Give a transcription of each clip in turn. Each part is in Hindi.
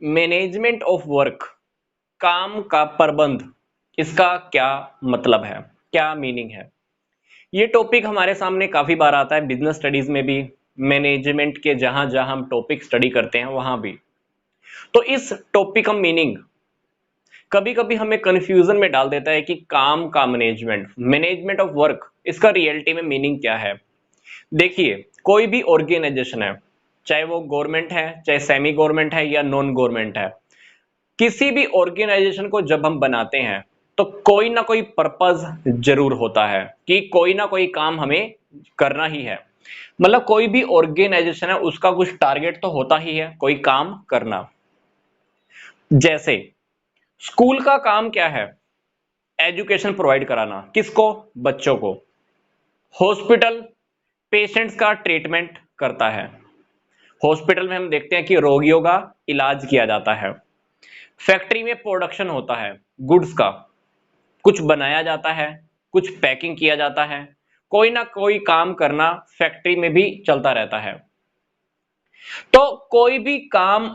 मैनेजमेंट ऑफ वर्क, काम का प्रबंध, इसका क्या मतलब है, क्या मीनिंग है? ये टॉपिक हमारे सामने काफी बार आता है, बिजनेस स्टडीज में भी, मैनेजमेंट के जहां जहां हम टॉपिक स्टडी करते हैं वहां भी। तो इस टॉपिक का मीनिंग कभी कभी हमें कंफ्यूजन में डाल देता है कि काम का मैनेजमेंट, मैनेजमेंट ऑफ वर्क, इसका रियलिटी में मीनिंग क्या है। देखिए, कोई भी ऑर्गेनाइजेशन है, चाहे वो गवर्नमेंट है, चाहे सेमी गवर्नमेंट है या नॉन गवर्नमेंट है, किसी भी ऑर्गेनाइजेशन को जब हम बनाते हैं तो कोई ना कोई पर्पस जरूर होता है कि कोई ना कोई काम हमें करना ही है। मतलब कोई भी ऑर्गेनाइजेशन है उसका कुछ टारगेट तो होता ही है, कोई काम करना। जैसे स्कूल का काम क्या है? एजुकेशन प्रोवाइड कराना, किसको? बच्चों को। हॉस्पिटल पेशेंट्स का ट्रीटमेंट करता है। हॉस्पिटल में हम देखते हैं कि रोगियों का इलाज किया जाता है। फैक्ट्री में प्रोडक्शन होता है गुड्स का, कुछ बनाया जाता है, कुछ पैकिंग किया जाता है, कोई ना कोई काम करना फैक्ट्री में भी चलता रहता है। तो कोई भी काम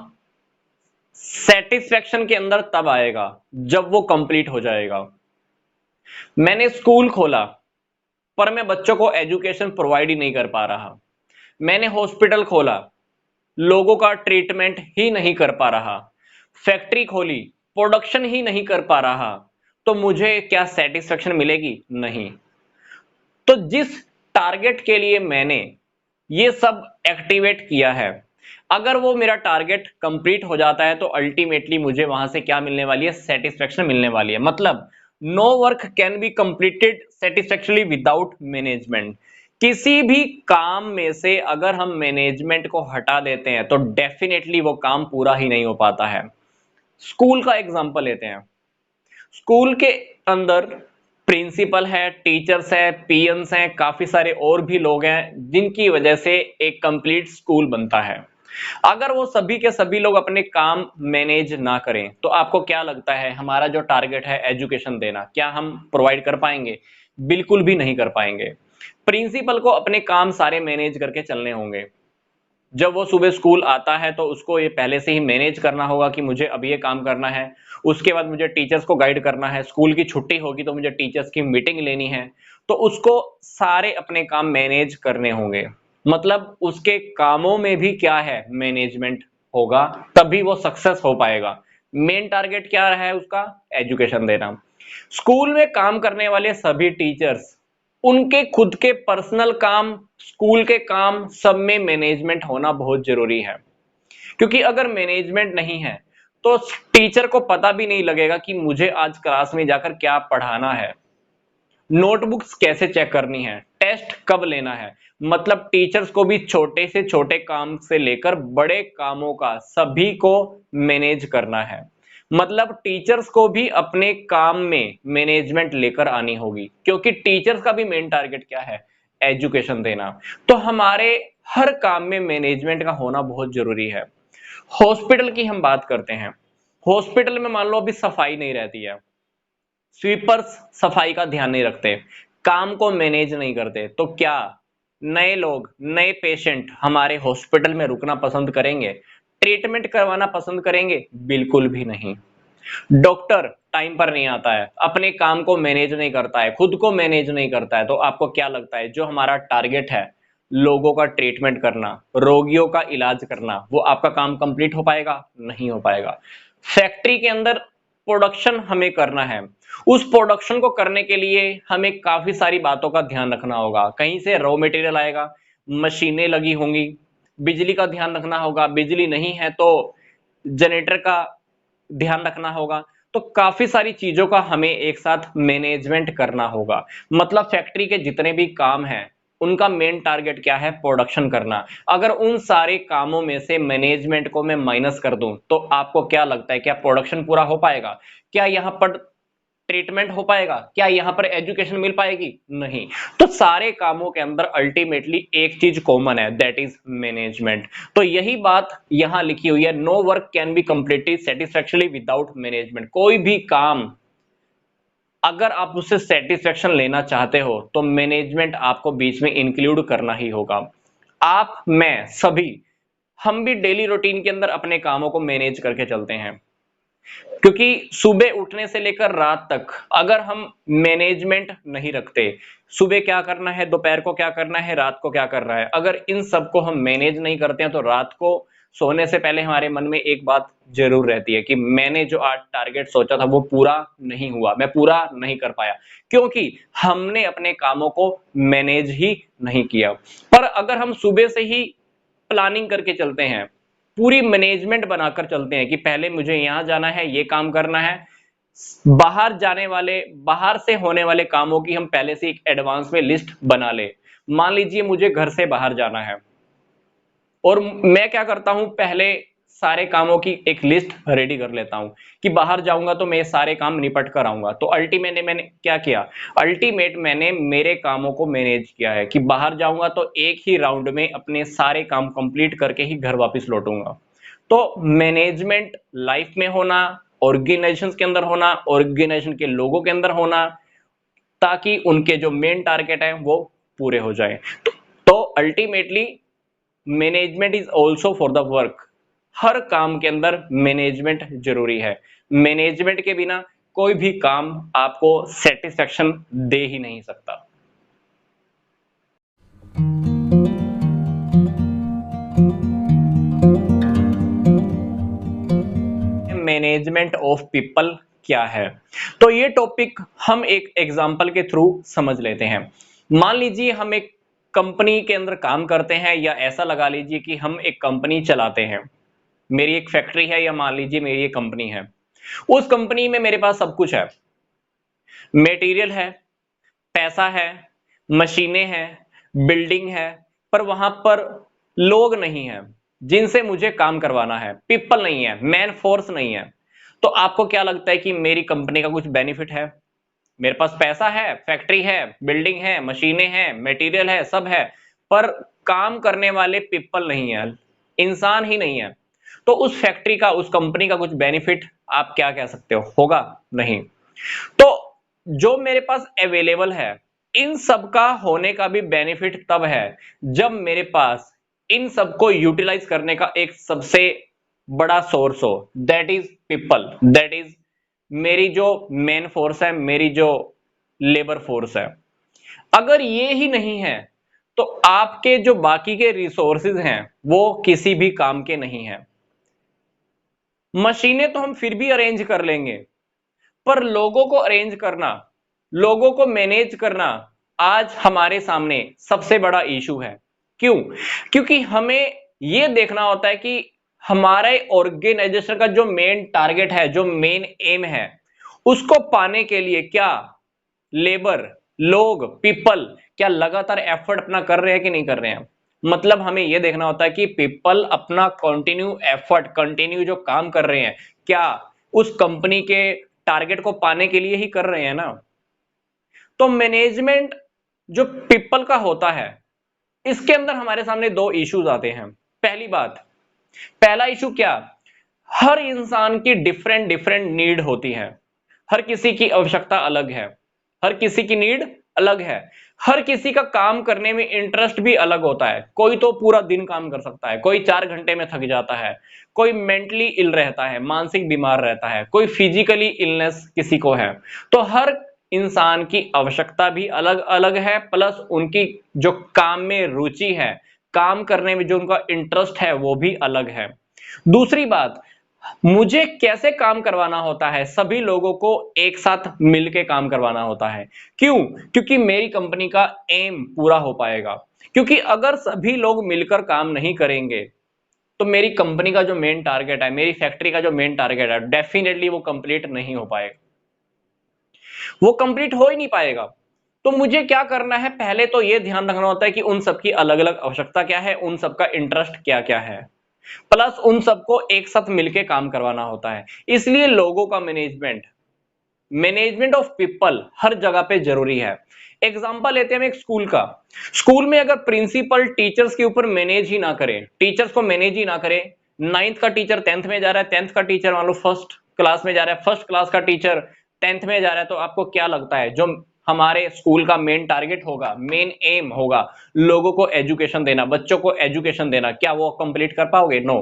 सेटिस्फेक्शन के अंदर तब आएगा जब वो कंप्लीट हो जाएगा। मैंने स्कूल खोला पर मैं बच्चों को एजुकेशन प्रोवाइड ही नहीं कर पा रहा। मैंने हॉस्पिटल खोला, लोगों का ट्रीटमेंट ही नहीं कर पा रहा। फैक्ट्री खोली, प्रोडक्शन ही नहीं कर पा रहा, तो मुझे क्या सेटिस्फेक्शन मिलेगी? नहीं। तो जिस टारगेट के लिए मैंने ये सब एक्टिवेट किया है, अगर वो मेरा टारगेट कंप्लीट हो जाता है तो अल्टीमेटली मुझे वहां से क्या मिलने वाली है? सेटिस्फेक्शन मिलने वाली है। मतलब no work can be completed satisfactorily without management. किसी भी काम में से अगर हम मैनेजमेंट को हटा देते हैं तो डेफिनेटली वो काम पूरा ही नहीं हो पाता है। स्कूल का एग्जांपल लेते हैं। स्कूल के अंदर प्रिंसिपल है, टीचर्स है, पीएन्स हैं, काफी सारे और भी लोग हैं जिनकी वजह से एक कंप्लीट स्कूल बनता है। अगर वो सभी के सभी लोग अपने काम मैनेज ना करें तो आपको क्या लगता है हमारा जो टारगेट है एजुकेशन देना, क्या हम प्रोवाइड कर पाएंगे? बिल्कुल भी नहीं कर पाएंगे। प्रिंसिपल को अपने काम सारे मैनेज करके चलने होंगे। जब वो सुबह स्कूल आता है तो उसको ये पहले से ही मैनेज करना होगा कि मुझे अब ये काम करना है। उसके बाद मुझे टीचर्स को गाइड करना है, स्कूल की छुट्टी होगी तो मुझे टीचर्स की मीटिंग लेनी है। तो उसको सारे अपने काम मैनेज करने होंगे। मतलब उसके कामों में भी क्या है? मैनेजमेंट होगा, तभी वो सक्सेस हो पाएगा। मेन टारगेट क्या है उसका? एजुकेशन देना। स्कूल में काम करने वाले सभी टीचर्स, उनके खुद के पर्सनल काम, स्कूल के काम, सब में मैनेजमेंट होना बहुत जरूरी है। क्योंकि अगर मैनेजमेंट नहीं है तो टीचर को पता भी नहीं लगेगा कि मुझे आज क्लास में जाकर क्या पढ़ाना है, नोटबुक्स कैसे चेक करनी है, टेस्ट कब लेना है। मतलब टीचर्स को भी छोटे से छोटे काम से लेकर बड़े कामों का सभी को मैनेज करना है। मतलब टीचर्स को भी अपने काम में मैनेजमेंट लेकर आनी होगी, क्योंकि टीचर्स का भी मेन टारगेट क्या है? एजुकेशन देना। तो हमारे हर काम में मैनेजमेंट का होना बहुत जरूरी है। हॉस्पिटल की हम बात करते हैं। हॉस्पिटल में मान लो अभी सफाई नहीं रहती है, स्वीपर्स सफाई का ध्यान नहीं रखते, काम को मैनेज नहीं करते, तो क्या नए लोग, नए पेशेंट हमारे हॉस्पिटल में रुकना पसंद करेंगे? ट्रीटमेंट करवाना पसंद करेंगे? बिल्कुल भी नहीं। डॉक्टर टाइम पर नहीं आता है, अपने काम को मैनेज नहीं करता है, खुद को मैनेज नहीं करता है, तो आपको क्या लगता है जो हमारा टारगेट है लोगों का ट्रीटमेंट करना, रोगियों का इलाज करना, वो आपका काम कंप्लीट हो पाएगा? नहीं हो पाएगा। फैक्ट्री के अंदर प्रोडक्शन हमें करना है, उस प्रोडक्शन को करने के लिए हमें काफी सारी बातों का ध्यान रखना होगा। कहीं से रॉ मटेरियल आएगा, मशीनें लगी होंगी, बिजली का ध्यान रखना होगा, बिजली नहीं है तो जनरेटर का ध्यान रखना होगा। तो काफी सारी चीजों का हमें एक साथ मैनेजमेंट करना होगा। मतलब फैक्ट्री के जितने भी काम हैं उनका मेन टारगेट क्या है? प्रोडक्शन करना। अगर उन सारे कामों में से मैनेजमेंट को मैं माइनस कर दूं तो आपको क्या लगता है क्या प्रोडक्शन पूरा हो पाएगा? क्या यहां पर ट्रीटमेंट हो पाएगा? क्या यहां पर एजुकेशन मिल पाएगी? नहीं। तो सारे कामों के अंदर अल्टीमेटली एक चीज कॉमन है, दैट इज मैनेजमेंट। तो यही बात यहां लिखी हुई है, no work can be completed satisfactorily without management. कोई भी काम अगर आप उससे सेटिस्फेक्शन लेना चाहते हो तो मैनेजमेंट आपको बीच में इंक्लूड करना ही होगा। आप, मैं, सभी हम भी डेली रूटीन के अंदर अपने कामों को मैनेज करके चलते हैं, क्योंकि सुबह उठने से लेकर रात तक अगर हम मैनेजमेंट नहीं रखते, सुबह क्या करना है, दोपहर को क्या करना है, रात को क्या करना है, अगर इन सबको हम मैनेज नहीं करते हैं तो रात को सोने से पहले हमारे मन में एक बात जरूर रहती है कि मैंने जो आज टारगेट सोचा था वो पूरा नहीं हुआ, मैं पूरा नहीं कर पाया, क्योंकि हमने अपने कामों को मैनेज ही नहीं किया। पर अगर हम सुबह से ही प्लानिंग करके चलते हैं, पूरी मैनेजमेंट बनाकर चलते हैं कि पहले मुझे यहां जाना है, ये काम करना है, बाहर से होने वाले कामों की हम पहले से एक एडवांस में लिस्ट बना ले। मान लीजिए मुझे घर से बाहर जाना है और मैं क्या करता हूं, पहले सारे कामों की एक लिस्ट रेडी कर लेता हूं कि बाहर जाऊंगा तो मैं सारे काम निपट कर आऊंगा। तो मैंने क्या किया, मैंने मेरे कामों को मैनेज किया है कि बाहर जाऊंगा तो एक ही राउंड में अपने सारे काम कंप्लीट करके ही घर वापस लौटूंगा। तो मैनेजमेंट लाइफ में होना, ऑर्गेनाइजेशन के अंदर होना, ऑर्गेनाइजेशन के लोगों के अंदर होना, ताकि उनके जो मेन टारगेट है वो पूरे हो जाए। तो ultimately management is also for the work. हर काम के अंदर मैनेजमेंट जरूरी है। मैनेजमेंट के बिना कोई भी काम आपको सेटिस्फेक्शन दे ही नहीं सकता। मैनेजमेंट ऑफ पीपल क्या है, तो ये टॉपिक हम एक एग्जांपल के थ्रू समझ लेते हैं। मान लीजिए हम एक कंपनी के अंदर काम करते हैं, या ऐसा लगा लीजिए कि हम एक कंपनी चलाते हैं। मेरी एक फैक्ट्री है, या मान लीजिए मेरी एक कंपनी है। उस कंपनी में मेरे पास सब कुछ है, मटेरियल है, पैसा है, मशीनें हैं, बिल्डिंग है, पर वहां पर लोग नहीं है जिनसे मुझे काम करवाना है, पीपल नहीं है, मैन फोर्स नहीं है। तो आपको क्या लगता है कि मेरी कंपनी का कुछ बेनिफिट है? मेरे पास पैसा है, फैक्ट्री है, बिल्डिंग है, मशीनें हैं, मटेरियल है, सब है, पर काम करने वाले पीपल नहीं है, इंसान ही नहीं है। तो उस फैक्ट्री का, उस कंपनी का कुछ बेनिफिट आप क्या कह सकते हो, होगा? नहीं। तो जो मेरे पास अवेलेबल है, इन सब का होने का भी बेनिफिट तब है जब मेरे पास इन सबको यूटिलाइज करने का एक सबसे बड़ा सोर्स हो, that is people, that is मेरी जो मेन फोर्स है, मेरी जो लेबर फोर्स है। अगर ये ही नहीं है तो आपके जो बाकी के रिसोर्सेज हैं वो किसी भी काम के नहीं है। मशीनें तो हम फिर भी अरेंज कर लेंगे, पर लोगों को अरेंज करना, लोगों को मैनेज करना आज हमारे सामने सबसे बड़ा इशू है। क्यों? क्योंकि हमें यह देखना होता है कि हमारे ऑर्गेनाइजेशन का जो मेन टारगेट है, जो मेन एम है, उसको पाने के लिए क्या लेबर, लोग, पीपल क्या लगातार एफर्ट अपना कर रहे हैं कि नहीं कर रहे हैं। मतलब हमें यह देखना होता है कि पीपल अपना कंटिन्यू एफर्ट, कंटिन्यू जो काम कर रहे हैं, क्या उस कंपनी के टारगेट को पाने के लिए ही कर रहे हैं ना। तो मैनेजमेंट जो पीपल का होता है, इसके अंदर हमारे सामने दो इश्यूज आते हैं। पहली बात, पहला इशू क्या, हर इंसान की डिफरेंट डिफरेंट नीड होती है, हर किसी की आवश्यकता अलग है, हर किसी की नीड अलग है, हर किसी का काम करने में इंटरेस्ट भी अलग होता है। कोई तो पूरा दिन काम कर सकता है, कोई 4 घंटे में थक जाता है, कोई मेंटली इल रहता है, मानसिक बीमार रहता है, कोई फिजिकली इलनेस किसी को है। तो हर इंसान की आवश्यकता भी अलग अलग है, प्लस उनकी जो काम में रुचि है, काम करने में जो उनका इंटरेस्ट है वो भी अलग है। दूसरी बात, मुझे कैसे काम करवाना होता है, सभी लोगों को एक साथ मिलकर काम करवाना होता है। क्यों? क्योंकि मेरी कंपनी का एम पूरा हो पाएगा। क्योंकि अगर सभी लोग मिलकर काम नहीं करेंगे तो मेरी कंपनी का जो मेन टारगेट है, मेरी फैक्ट्री का जो मेन टारगेट है, डेफिनेटली वो कंप्लीट नहीं हो पाएगा, वो कंप्लीट हो ही नहीं पाएगा। तो मुझे क्या करना है, पहले तो यह ध्यान रखना होता है कि उन सबकी अलग अलग आवश्यकता क्या है, उन सबका इंटरेस्ट क्या क्या है, प्लस उन सबको एक साथ मिलकर काम करवाना होता है। इसलिए लोगों का मैनेजमेंट, मैनेजमेंट ऑफ पीपल हर जगह पे जरूरी है। एग्जांपल लेते हैं हम एक स्कूल का। स्कूल में अगर प्रिंसिपल टीचर्स के ऊपर मैनेज ही ना करे, टीचर्स को मैनेज ही ना करे, 9th का टीचर 10th में जा रहा है, 10th का टीचर मान लो 1st क्लास में जा रहा है, 1st क्लास का टीचर 10th में जा रहा है, तो आपको क्या लगता है जो हमारे स्कूल का मेन टारगेट होगा, मेन एम होगा लोगों को एजुकेशन देना, बच्चों को एजुकेशन देना, क्या वो कंप्लीट कर पाओगे? नो।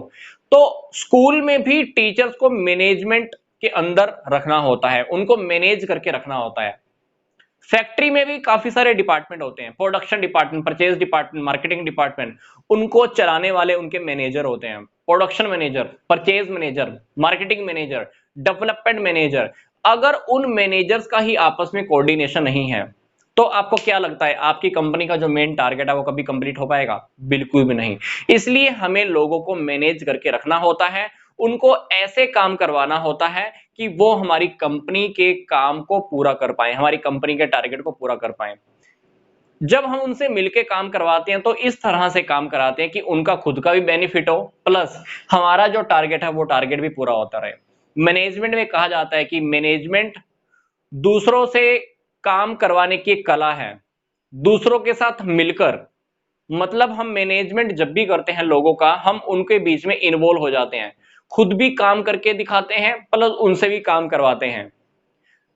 तो स्कूल में भी टीचर्स को मैनेजमेंट के अंदर रखना होता है, उनको मैनेज करके रखना होता है। फैक्ट्री में भी काफी सारे डिपार्टमेंट होते हैं, production department, purchase department, marketing department, उनको चलाने वाले उनके मैनेजर होते हैं। Production manager, purchase manager, marketing manager, development manager. अगर उन मैनेजर्स का ही आपस में कोऑर्डिनेशन नहीं है तो आपको क्या लगता है आपकी कंपनी का जो मेन टारगेट है वो कभी कंप्लीट हो पाएगा? बिल्कुल भी नहीं। इसलिए हमें लोगों को मैनेज करके रखना होता है, उनको ऐसे काम करवाना होता है कि वो हमारी कंपनी के काम को पूरा कर पाए, हमारी कंपनी के टारगेट को पूरा कर पाए। जब हम उनसे मिलके काम करवाते हैं तो इस तरह से काम कराते हैं कि उनका खुद का भी बेनिफिट हो, प्लस हमारा जो टारगेट है वो टारगेट भी पूरा होता रहे। मैनेजमेंट में कहा जाता है कि मैनेजमेंट दूसरों से काम करवाने की एक कला है, दूसरों के साथ मिलकर। मतलब हम मैनेजमेंट जब भी करते हैं लोगों का, हम उनके बीच में इन्वॉल्व हो जाते हैं, खुद भी काम करके दिखाते हैं, प्लस उनसे भी काम करवाते हैं।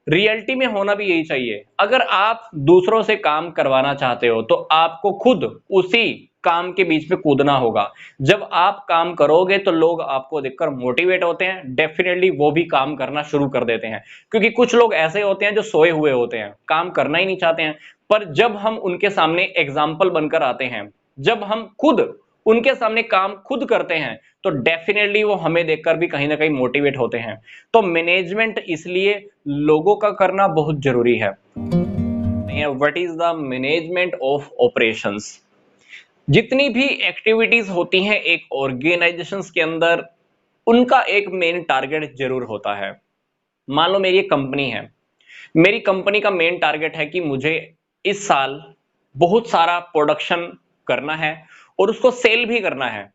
रियलिटी में होना भी यही चाहिए। अगर आप दूसरों से काम करवाना चाहते हो तो आपको खुद उसी काम के बीच में कूदना होगा। जब आप काम करोगे तो लोग आपको देखकर मोटिवेट होते हैं, डेफिनेटली वो भी काम करना शुरू कर देते हैं। क्योंकि कुछ लोग ऐसे होते हैं जो सोए हुए होते हैं, काम करना ही नहीं चाहते हैं। पर जब हम उनके सामने एग्जाम्पल बनकर आते हैं, जब हम खुद उनके सामने काम खुद करते हैं, तो डेफिनेटली वो हमें देखकर भी कहीं ना कहीं मोटिवेट होते हैं। तो मैनेजमेंट इसलिए लोगों का करना बहुत जरूरी है। What is the management of operations? जितनी भी एक्टिविटीज होती हैं एक ऑर्गेनाइजेशंस के अंदर, उनका एक मेन टारगेट जरूर होता है। मान लो मेरी एक कंपनी है, मेरी कंपनी का मेन टारगेट है कि मुझे इस साल बहुत सारा प्रोडक्शन करना है और उसको सेल भी करना है।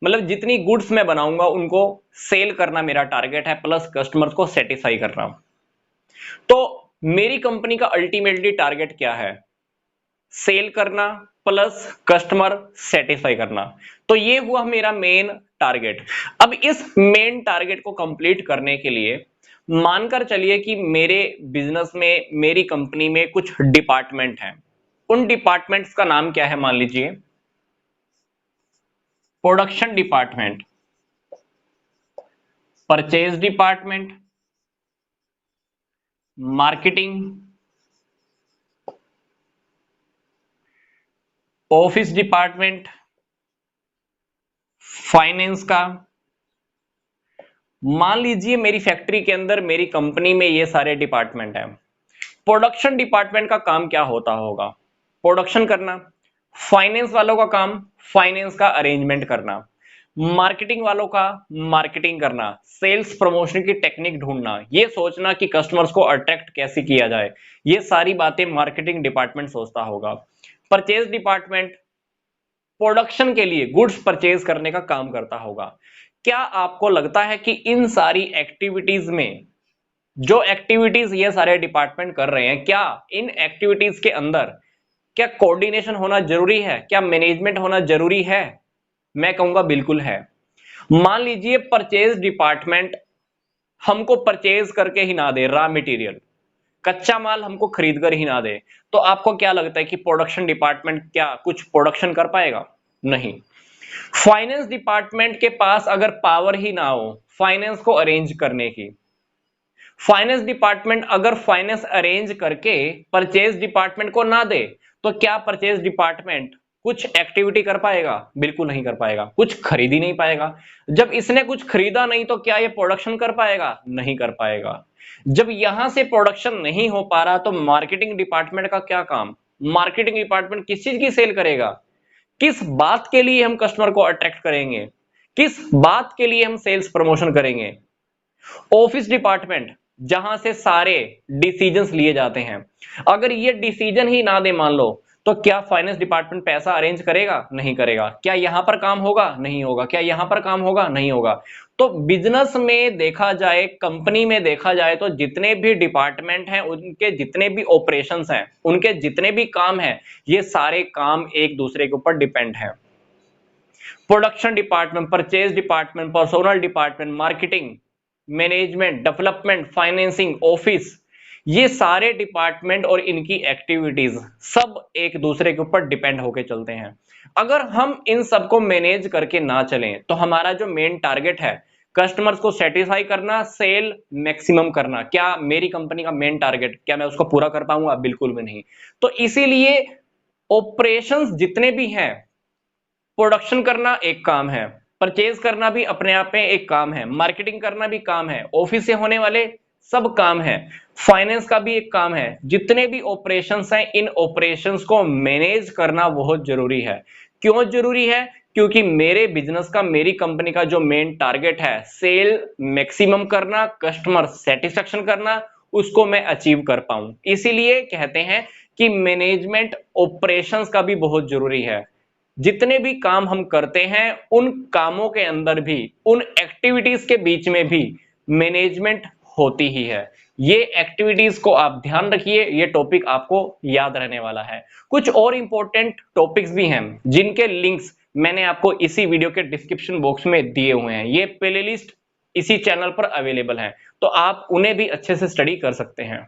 मतलब जितनी गुड्स मैं बनाऊंगा उनको सेल करना मेरा टारगेट है, प्लस कस्टमर्स को सेटिस्फाई करना। तो मेरी कंपनी का अल्टीमेटली टारगेट क्या है? सेल करना प्लस कस्टमर सेटिस्फाई करना। तो ये हुआ मेरा मेन टारगेट। अब इस मेन टारगेट को कंप्लीट करने के लिए मानकर चलिए कि मेरे बिजनेस में, मेरी कंपनी में कुछ डिपार्टमेंट हैं। उन डिपार्टमेंट्स का नाम क्या है? मान लीजिए production department, purchase department, marketing, office department, finance का। मान लीजिए मेरी फैक्ट्री के अंदर, मेरी कंपनी में ये सारे डिपार्टमेंट हैं। प्रोडक्शन डिपार्टमेंट का काम क्या होता होगा? प्रोडक्शन करना। फाइनेंस वालों का काम फाइनेंस का अरेंजमेंट करना। मार्केटिंग वालों का मार्केटिंग करना, सेल्स प्रमोशन की टेक्निक ढूंढना, ये सोचना कि कस्टमर्स को अट्रैक्ट कैसे किया जाए, ये सारी बातें मार्केटिंग डिपार्टमेंट सोचता होगा। परचेज डिपार्टमेंट प्रोडक्शन के लिए गुड्स परचेज करने का काम करता होगा। क्या आपको लगता है कि इन सारी एक्टिविटीज में, जो एक्टिविटीज ये सारे डिपार्टमेंट कर रहे हैं, क्या इन एक्टिविटीज के अंदर क्या कोऑर्डिनेशन होना जरूरी है? क्या मैनेजमेंट होना जरूरी है? मैं कहूंगा बिल्कुल है। मान लीजिए परचेज डिपार्टमेंट हमको परचेज करके ही ना दे, रॉ मटेरियल, कच्चा माल हमको खरीद कर ही ना दे, तो आपको क्या लगता है कि प्रोडक्शन डिपार्टमेंट क्या कुछ प्रोडक्शन कर पाएगा? नहीं। फाइनेंस डिपार्टमेंट के पास अगर पावर ही ना हो फाइनेंस को अरेंज करने की, फाइनेंस डिपार्टमेंट अगर फाइनेंस अरेंज करके परचेज डिपार्टमेंट को ना दे, तो क्या परचेज डिपार्टमेंट कुछ एक्टिविटी कर पाएगा? बिल्कुल नहीं कर पाएगा, कुछ खरीद ही नहीं पाएगा। जब इसने कुछ खरीदा नहीं तो क्या ये प्रोडक्शन कर पाएगा? नहीं कर पाएगा। जब यहां से प्रोडक्शन नहीं हो पा रहा तो मार्केटिंग डिपार्टमेंट का क्या काम? मार्केटिंग डिपार्टमेंट किस चीज की सेल करेगा? किस बात के लिए हम कस्टमर को अट्रैक्ट करेंगे? किस बात के लिए हम सेल्स प्रमोशन करेंगे? ऑफिस डिपार्टमेंट, जहां से सारे डिसीजंस लिए जाते हैं, अगर ये डिसीजन ही ना दे मान लो, तो क्या फाइनेंस डिपार्टमेंट पैसा अरेंज करेगा? नहीं करेगा। क्या यहां पर काम होगा? नहीं होगा। क्या यहां पर काम होगा? नहीं होगा। तो बिजनेस में देखा जाए, कंपनी में देखा जाए, तो जितने भी डिपार्टमेंट हैं, उनके जितने भी ऑपरेशंस हैं, उनके जितने भी काम हैं, ये सारे काम एक दूसरे के ऊपर डिपेंड हैं। Production department, purchase department, personnel department, marketing, management, development, financing, office, ये सारे डिपार्टमेंट और इनकी एक्टिविटीज सब एक दूसरे के ऊपर डिपेंड होके चलते हैं। अगर हम इन सबको मैनेज करके ना चलें तो हमारा जो मेन टारगेट है कस्टमर्स को सेटिस्फाई करना, सेल मैक्सिमम करना, क्या मेरी कंपनी का मेन टारगेट क्या मैं उसको पूरा कर पाऊंगा? बिल्कुल भी नहीं। तो इसीलिए ऑपरेशंस जितने भी हैं, प्रोडक्शन करना एक काम है, परचेज करना भी अपने आप में एक काम है, मार्केटिंग करना भी काम है, ऑफिस से होने वाले सब काम है, फाइनेंस का भी एक काम है। जितने भी ऑपरेशंस हैं, इन ऑपरेशंस को मैनेज करना बहुत जरूरी है। क्यों जरूरी है? क्योंकि मेरे बिजनेस का, मेरी कंपनी का जो मेन टारगेट है सेल मैक्सिमम करना, कस्टमर सेटिस्फेक्शन करना, उसको मैं अचीव कर पाऊं। इसीलिए कहते हैं कि मैनेजमेंट ऑपरेशंस का भी बहुत जरूरी है। जितने भी काम हम करते हैं उन कामों के अंदर भी, उन एक्टिविटीज के बीच में भी मैनेजमेंट होती ही है। ये एक्टिविटीज को आप ध्यान रखिए, ये टॉपिक आपको याद रहने वाला है। कुछ और इंपॉर्टेंट टॉपिक्स भी हैं जिनके लिंक्स मैंने आपको इसी वीडियो के डिस्क्रिप्शन बॉक्स में दिए हुए हैं। ये प्लेलिस्ट इसी चैनल पर अवेलेबल है, तो आप उन्हें भी अच्छे से स्टडी कर सकते हैं।